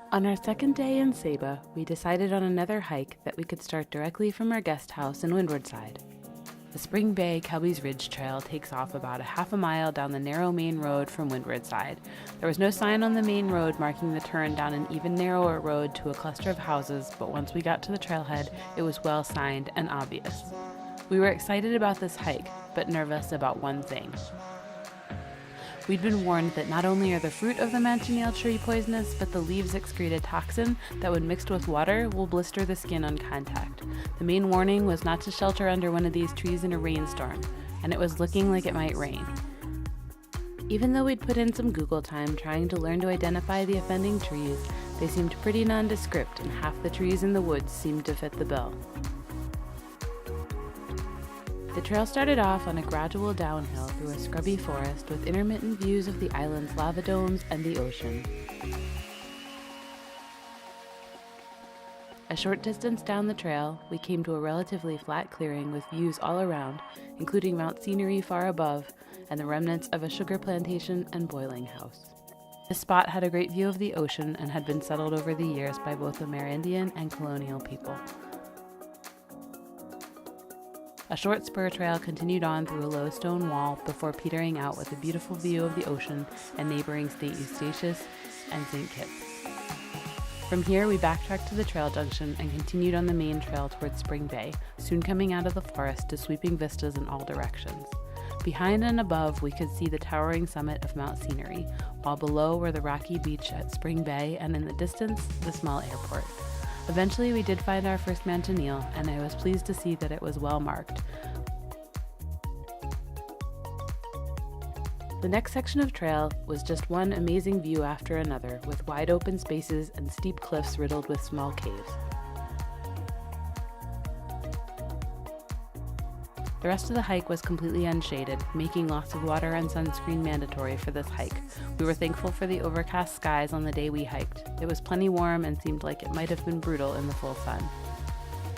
On our second day in Saba, we decided on another hike that we could start directly from our guest house in Windward Side. The Spring Bay Kelbey's Ridge Trail takes off about a half a mile down the narrow main road from Windward Side. There was no sign on the main road marking the turn down an even narrower road to a cluster of houses, but once we got to the trailhead, it was well signed and obvious. We were excited about this hike, but nervous about one thing. We'd been warned that not only are the fruit of the Manchineel tree poisonous, but the leaves excrete a toxin that when mixed with water will blister the skin on contact. The main warning was not to shelter under one of these trees in a rainstorm, and it was looking like it might rain. Even though we'd put in some Google time trying to learn to identify the offending trees, they seemed pretty nondescript, and half the trees in the woods seemed to fit the bill. The trail started off on a gradual downhill through a scrubby forest with intermittent views of the island's lava domes and the ocean. A short distance down the trail, we came to a relatively flat clearing with views all around, including Mount Scenery far above and the remnants of a sugar plantation and boiling house. This spot had a great view of the ocean and had been settled over the years by both Amerindian and colonial people. A short spur trail continued on through a low stone wall before petering out with a beautiful view of the ocean and neighboring St. Eustatius and St. Kitts. From here, we backtracked to the trail junction and continued on the main trail towards Spring Bay, soon coming out of the forest to sweeping vistas in all directions. Behind and above, we could see the towering summit of Mount Scenery, while below were the rocky beach at Spring Bay and in the distance, the small airport. Eventually, we did find our first Manchineel, and I was pleased to see that it was well marked. The next section of trail was just one amazing view after another, with wide open spaces and steep cliffs riddled with small caves. The rest of the hike was completely unshaded, making lots of water and sunscreen mandatory for this hike. We were thankful for the overcast skies on the day we hiked. It was plenty warm and seemed like it might have been brutal in the full sun.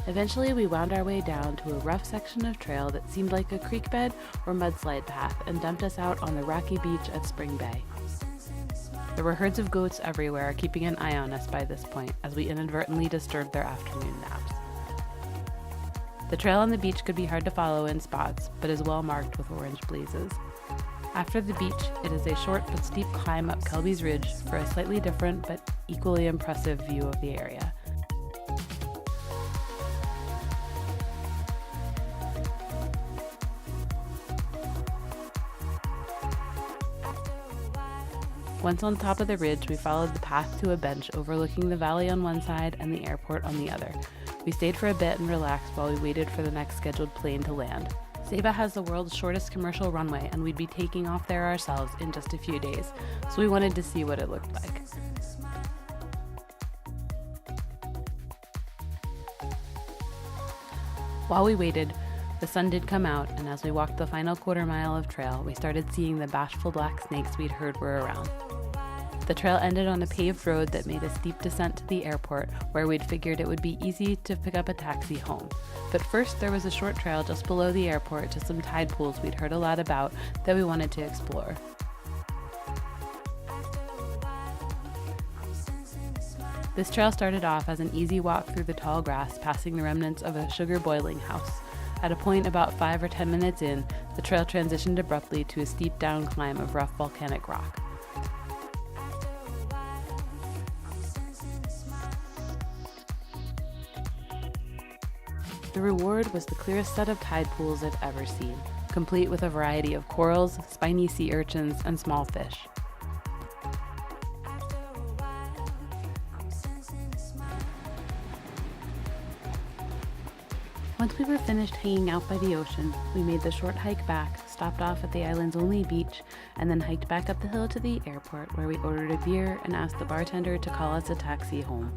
Eventually, we wound our way down to a rough section of trail that seemed like a creek bed or mudslide path and dumped us out on the rocky beach at Spring Bay. There were herds of goats everywhere, keeping an eye on us by this point as we inadvertently disturbed their afternoon naps. The trail on the beach could be hard to follow in spots, but is well marked with orange blazes. After the beach, it is a short but steep climb up Kelbey's Ridge for a slightly different but equally impressive view of the area. Once on top of the ridge, we followed the path to a bench overlooking the valley on one side and the airport on the other. We stayed for a bit and relaxed while we waited for the next scheduled plane to land. Saba has the world's shortest commercial runway, and we'd be taking off there ourselves in just a few days, so we wanted to see what it looked like. While we waited, the sun did come out, and as we walked the final quarter mile of trail, we started seeing the bashful black snakes we'd heard were around. The trail ended on a paved road that made a steep descent to the airport, where we'd figured it would be easy to pick up a taxi home. But first, there was a short trail just below the airport to some tide pools we'd heard a lot about that we wanted to explore. This trail started off as an easy walk through the tall grass, passing the remnants of a sugar boiling house. At a point about 5 or 10 minutes in, the trail transitioned abruptly to a steep down climb of rough volcanic rock. The reward was the clearest set of tide pools I've ever seen, complete with a variety of corals, spiny sea urchins, and small fish. Once we were finished hanging out by the ocean, we made the short hike back, stopped off at the island's only beach, and then hiked back up the hill to the airport, where we ordered a beer and asked the bartender to call us a taxi home.